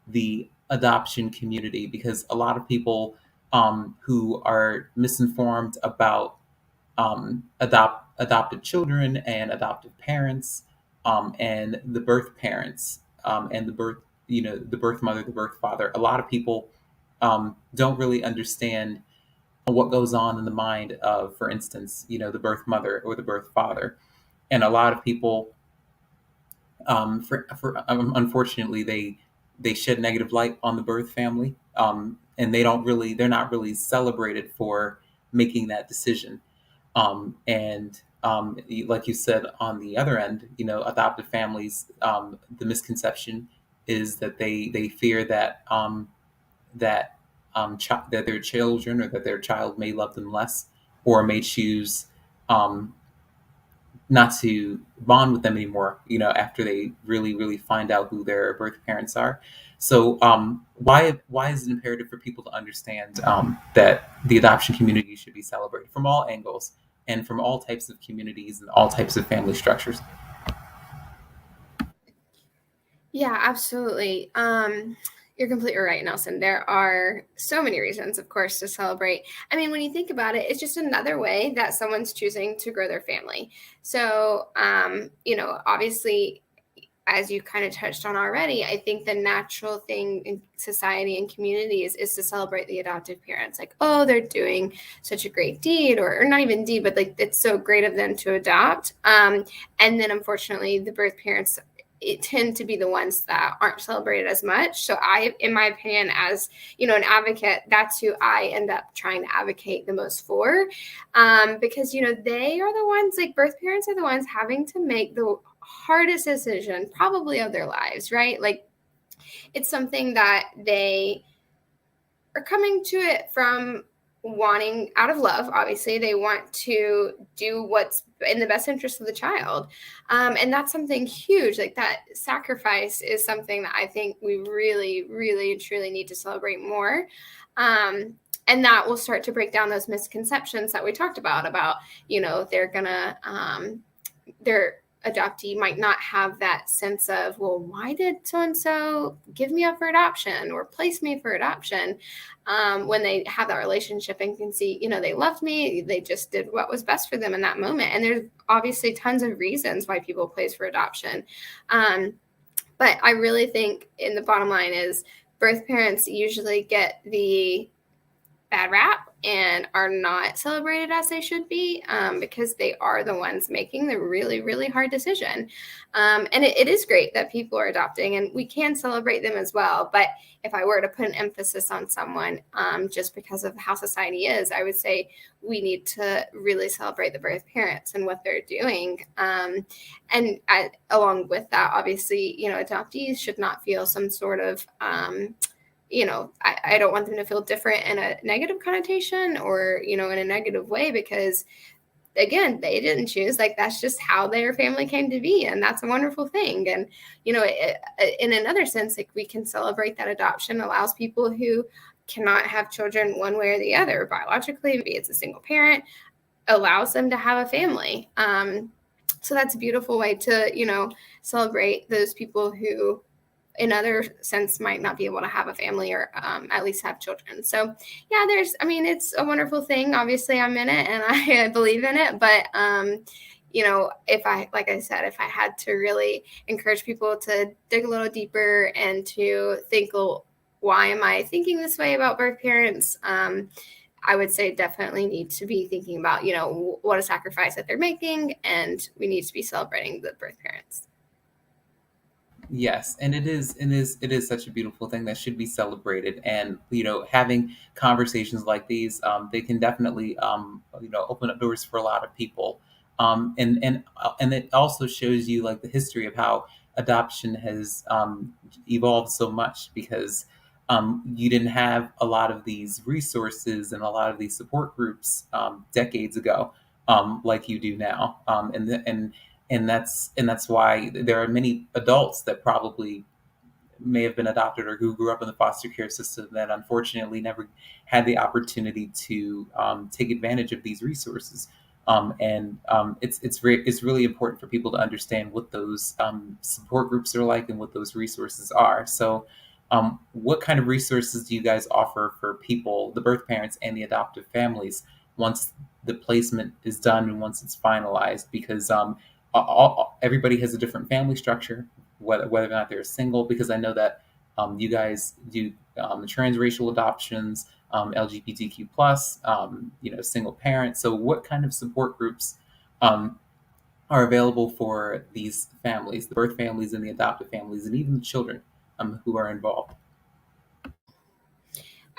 the adoption community? Because a lot of people who are misinformed about adopted children and adoptive parents, and the birth parents, and the birth mother, the birth father. A lot of people don't really understand what goes on in the mind of, for instance, the birth mother or the birth father. And a lot of people, unfortunately, they shed negative light on the birth family, and they're not really celebrated for making that decision. Like you said, on the other end, adoptive families, the misconception is that they fear that that their children, or that their child may love them less, or may choose, um, not to bond with them anymore, after they really, really find out who their birth parents are. So, why is it imperative for people to understand that the adoption community should be celebrated from all angles and from all types of communities and all types of family structures? Yeah, absolutely. You're completely right, Nelson. There are so many reasons, of course, to celebrate. I mean, when you think about it, it's just another way that someone's choosing to grow their family. So, obviously, as you kind of touched on already, I think the natural thing in society and communities is to celebrate the adoptive parents. Like, oh, they're doing such a great deed, or not even deed, but like it's so great of them to adopt. And then unfortunately, the birth parents tend to be the ones that aren't celebrated as much. So in my opinion, as an advocate, that's who I end up trying to advocate the most for, because they are the ones, like birth parents are the ones having to make the hardest decision probably of their lives, right? Like it's something that they are coming to it from wanting out of love. Obviously they want to do what's in the best interest of the child, and that's something huge. Like that sacrifice is something that I think we really, really truly need to celebrate more, and that will start to break down those misconceptions that we talked about they're gonna they're adoptee might not have that sense of, well, why did so and so give me up for adoption or place me for adoption, when they have that relationship and can see, they loved me, they just did what was best for them in that moment. And there's obviously tons of reasons why people place for adoption, but I really think in the bottom line is birth parents usually get the bad rap and are not celebrated as they should be, because they are the ones making the really, really hard decision. And it is great that people are adopting and we can celebrate them as well. But if I were to put an emphasis on someone, just because of how society is, I would say we need to really celebrate the birth parents and what they're doing. Along with that, obviously, adoptees should not feel some sort of I don't want them to feel different in a negative connotation or, in a negative way, because again, they didn't choose. Like that's just how their family came to be. And that's a wonderful thing. And, in another sense, like we can celebrate that adoption allows people who cannot have children one way or the other biologically, maybe it's a single parent, allows them to have a family. So that's a beautiful way to, celebrate those people who in other sense might not be able to have a family or at least have children. So yeah, it's a wonderful thing. Obviously I'm in it and I believe in it, but like I said, if I had to really encourage people to dig a little deeper and to think, well, why am I thinking this way about birth parents? I would say definitely need to be thinking about, what a sacrifice that they're making, and we need to be celebrating the birth parents. Yes, and it is such a beautiful thing that should be celebrated. And having conversations like these, they can definitely open up doors for a lot of people. And it also shows you like the history of how adoption has evolved so much, because you didn't have a lot of these resources and a lot of these support groups decades ago, like you do now. And that's why there are many adults that probably may have been adopted or who grew up in the foster care system that unfortunately never had the opportunity to take advantage of these resources. It's really important for people to understand what those support groups are like and what those resources are. So, what kind of resources do you guys offer for people, the birth parents and the adoptive families, once the placement is done and once it's finalized? Because everybody has a different family structure, whether or not they're single. Because I know that you guys do transracial adoptions, LGBTQ plus, single parents. So, what kind of support groups are available for these families, the birth families and the adoptive families, and even the children who are involved?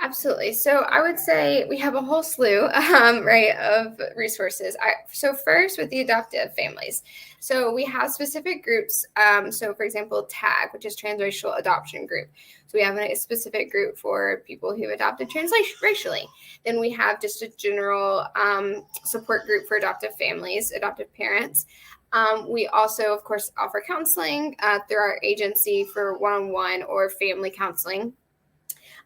Absolutely. So I would say we have a whole slew, right, of resources. So first with the adoptive families. So we have specific groups. So for example, TAG, which is Transracial Adoption Group. So we have a specific group for people who adopted transracially. Then we have just a general support group for adoptive families, adoptive parents. We also, of course, offer counseling through our agency for one-on-one or family counseling.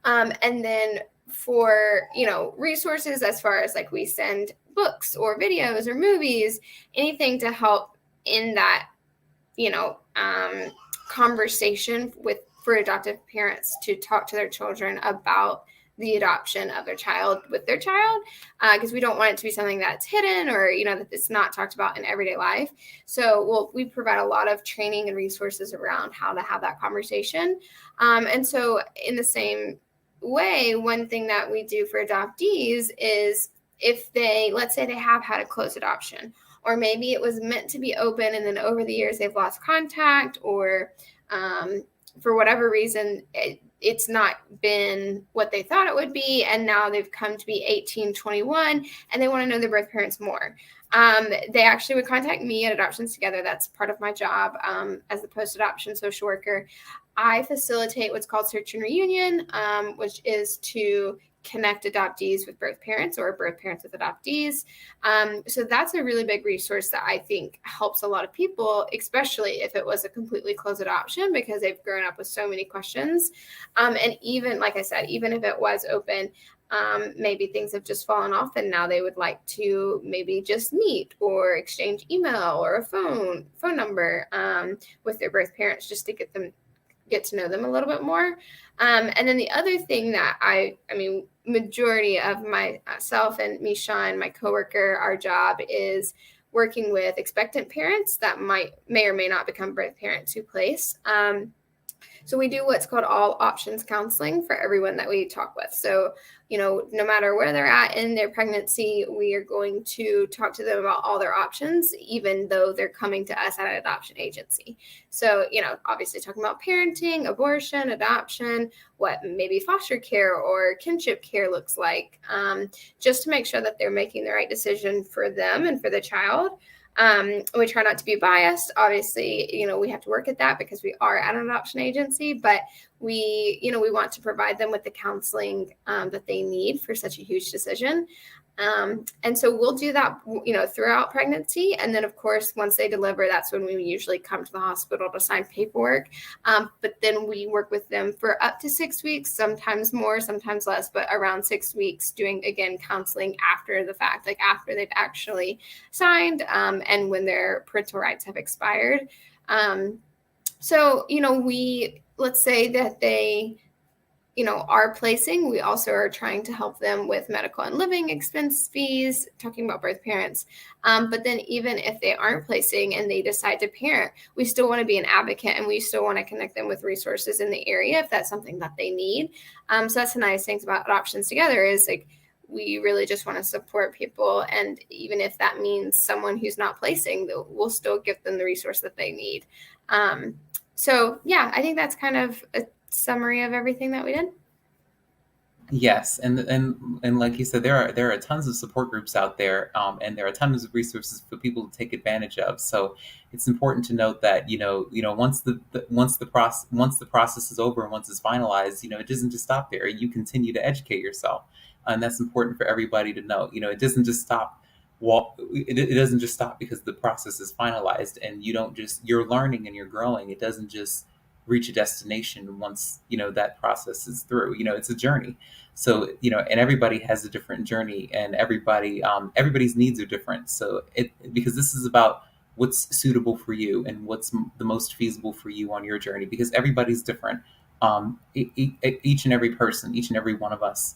And then for, resources as far as like we send books or videos or movies, anything to help in that, conversation for adoptive parents to talk to their children about the adoption of their child with their child, because we don't want it to be something that's hidden or that it's not talked about in everyday life. So we provide a lot of training and resources around how to have that conversation. And so in the same way, one thing that we do for adoptees is if let's say they have had a closed adoption, or maybe it was meant to be open and then over the years they've lost contact, or for whatever reason it's not been what they thought it would be, and now they've come to be 18, 21, and they want to know their birth parents more. They actually would contact me at Adoptions Together. That's part of my job as the post-adoption social worker. I facilitate what's called Search and Reunion, which is to connect adoptees with birth parents or birth parents with adoptees. So that's a really big resource that I think helps a lot of people, especially if it was a completely closed adoption, because they've grown up with so many questions. And even, like I said, even if it was open, maybe things have just fallen off and now they would like to maybe just meet or exchange email or a phone number with their birth parents, just to get to know them a little bit more. And then the other thing that majority of myself and Misha and my coworker, our job is working with expectant parents that may or may not become birth parents who place. So we do what's called all options counseling for everyone that we talk with. So, no matter where they're at in their pregnancy, we are going to talk to them about all their options, even though they're coming to us at an adoption agency. So, obviously talking about parenting, abortion, adoption, what maybe foster care or kinship care looks like, just to make sure that they're making the right decision for them and for the child. We try not to be biased. Obviously, we have to work at that because we are at an adoption agency, but we want to provide them with the counseling that they need for such a huge decision. And so we'll do that, throughout pregnancy. And then, of course, once they deliver, that's when we usually come to the hospital to sign paperwork. But then we work with them for up to 6 weeks, sometimes more, sometimes less, but around 6 weeks, doing, again, counseling after the fact, like after they've actually signed and when their parental rights have expired. So, let's say that they are placing, we also are trying to help them with medical and living expense fees, talking about birth parents. But then even if they aren't placing and they decide to parent, we still want to be an advocate and we still want to connect them with resources in the area if that's something that they need. So that's the nice things about Adoptions Together is like, we really just want to support people. And even if that means someone who's not placing, we'll still give them the resource that they need. So yeah, I think that's kind of a summary of everything that we did. Yes, and like you said, there are tons of support groups out there, and there are tons of resources for people to take advantage of. So it's important to note that once the process is over and once it's finalized, it doesn't just stop there. You continue to educate yourself, and that's important for everybody to know. It doesn't just stop. It doesn't just stop because the process is finalized, and you're learning and you're growing. It doesn't just reach a destination once that process is through. It's a journey. So and everybody has a different journey, and everybody's needs are different. So because this is about what's suitable for you and what's the most feasible for you on your journey, because everybody's different. Each and every person, each and every one of us,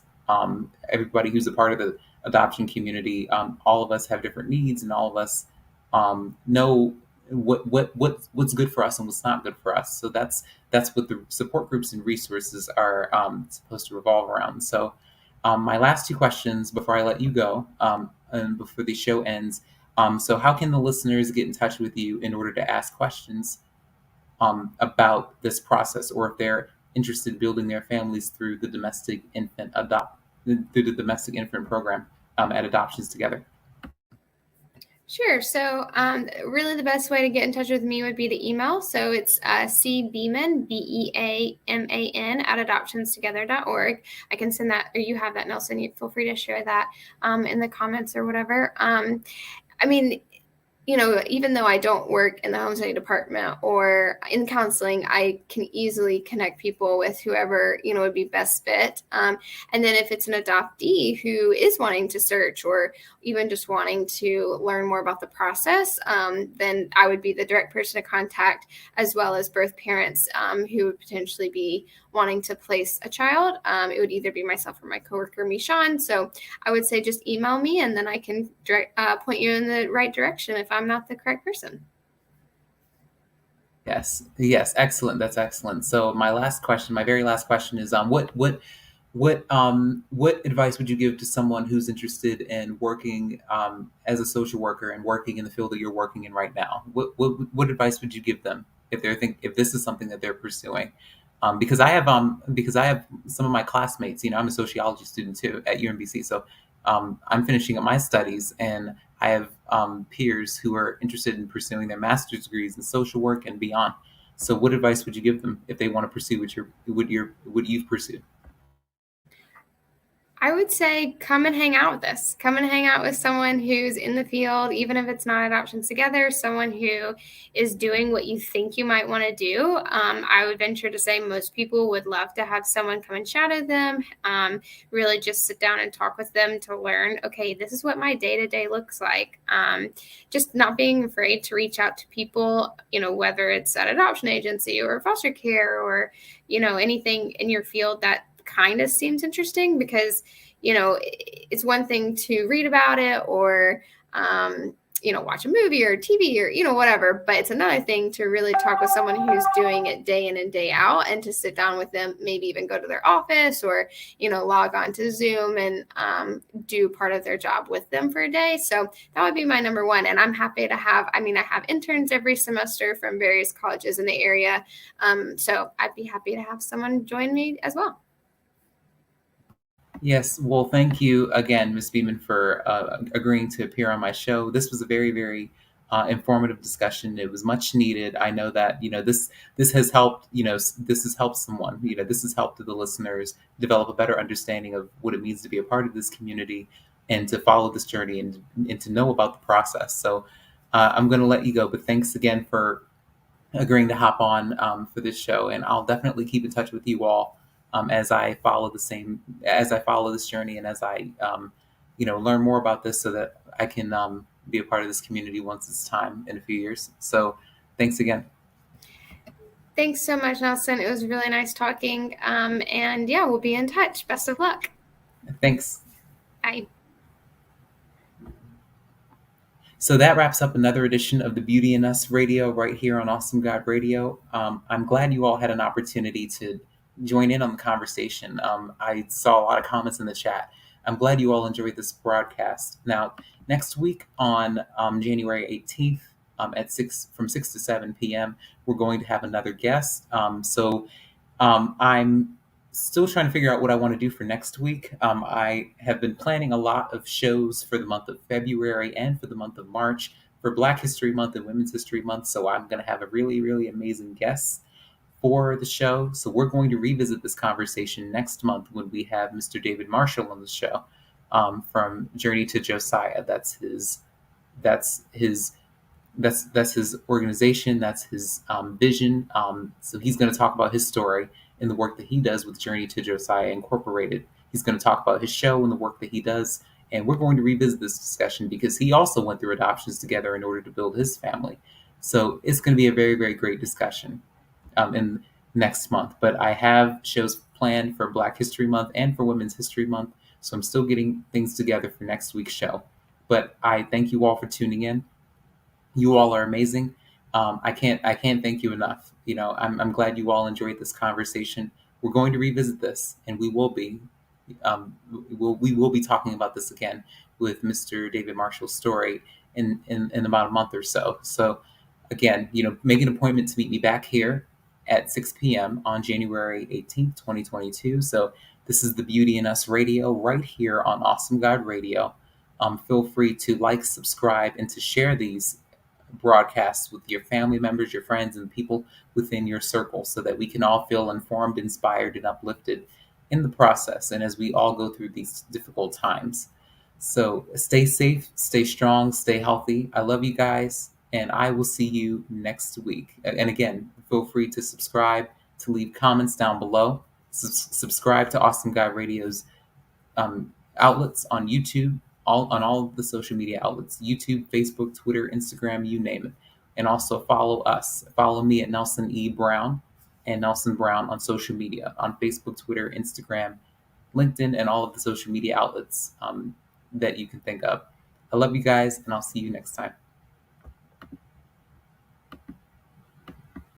everybody who's a part of the adoption community, all of us have different needs, and all of us know what's good for us and what's not good for us. So that's what the support groups and resources are supposed to revolve around. So my last two questions before I let you go, and before the show ends. So how can the listeners get in touch with you in order to ask questions about this process, or if they're interested in building their families through the domestic infant program at Adoptions Together? Sure. So really the best way to get in touch with me would be to email. So it's cbeaman, Beaman, at adoptionstogether.org. I can send that, or you have that, Nelson. You feel free to share that in the comments or whatever. even though I don't work in the home study department or in counseling, I can easily connect people with whoever, would be best fit. And then if it's an adoptee who is wanting to search or even just wanting to learn more about the process, then I would be the direct person to contact, as well as birth parents who would potentially be wanting to place a child. It would either be myself or my coworker, Mishan. So I would say just email me, and then I can point you in the right direction if I'm not the correct person. Yes, excellent. That's excellent. So my very last question is, what advice would you give to someone who's interested in working as a social worker and working in the field that you're working in right now? What advice would you give them if this is something that they're pursuing? Because I have some of my classmates. I'm a sociology student too at UMBC, so I'm finishing up my studies, and I have peers who are interested in pursuing their master's degrees in social work and beyond. So, what advice would you give them if they want to pursue what you've pursued? I would say come and hang out with us. Come and hang out with someone who's in the field, even if it's not Adoptions Together, someone who is doing what you think you might want to do. I would venture to say most people would love to have someone come and chat with them, really just sit down and talk with them to learn, okay, this is what my day-to-day looks like. Just not being afraid to reach out to people, whether it's at adoption agency or foster care or, anything in your field that kind of seems interesting, because it's one thing to read about it or watch a movie or TV or whatever, but it's another thing to really talk with someone who's doing it day in and day out, and to sit down with them, maybe even go to their office or log on to Zoom and do part of their job with them for a day. So that would be my number one. And I'm happy to have, I have interns every semester from various colleges in the area, so I'd be happy to have someone join me as well. Yes, well, thank you again, Ms. Beeman, for agreeing to appear on my show. This was a very, very informative discussion. It was much needed. I know that this has helped. This has helped someone. This has helped the listeners develop a better understanding of what it means to be a part of this community and to follow this journey and to know about the process. So I'm going to let you go, but thanks again for agreeing to hop on for this show, and I'll definitely keep in touch with you all as I follow this journey, and as I learn more about this, so that I can be a part of this community once it's time in a few years. So thanks again. Thanks so much, Nelson. It was really nice talking. And yeah, we'll be in touch. Best of luck. Thanks. Bye. So that wraps up another edition of the Beauty in Us Radio right here on Awesome God Radio. I'm glad you all had an opportunity to join in on the conversation. I saw a lot of comments in the chat. I'm glad you all enjoyed this broadcast. Now, next week on January 18th from 6 to 7 p.m., we're going to have another guest. So I'm still trying to figure out what I want to do for next week. I have been planning a lot of shows for the month of February and for the month of March for Black History Month and Women's History Month. So I'm going to have a really, really amazing guest for the show. So we're going to revisit this conversation next month when we have Mr. David Marshall on the show from Journey to Josiah. That's his organization. That's his vision. So he's going to talk about his story and the work that he does with Journey to Josiah Incorporated. He's going to talk about his show and the work that he does. And we're going to revisit this discussion because he also went through Adoptions Together in order to build his family. So it's going to be a very, very great discussion in next month. But I have shows planned for Black History Month and for Women's History Month. So I'm still getting things together for next week's show. But I thank you all for tuning in. You all are amazing. I can't thank you enough. I'm glad you all enjoyed this conversation. We're going to revisit this, and we will be talking about this again with Mr. David Marshall's story in about a month or so. So again, make an appointment to meet me back here at 6 p.m. on January 18th, 2022. So this is the Beauty in Us Radio right here on Awesome God Radio. Feel free to like, subscribe, and to share these broadcasts with your family members, your friends, and people within your circle, so that we can all feel informed, inspired, and uplifted in the process, and as we all go through these difficult times. So stay safe, stay strong, stay healthy. I love you guys, and I will see you next week. And again, feel free to subscribe, to leave comments down below. Subscribe to Awesome Guy Radio's outlets on YouTube, all of the social media outlets: YouTube, Facebook, Twitter, Instagram, you name it. And also follow us. Follow me at Nelson E. Brown and Nelson Brown on social media on Facebook, Twitter, Instagram, LinkedIn, and all of the social media outlets that you can think of. I love you guys, and I'll see you next time.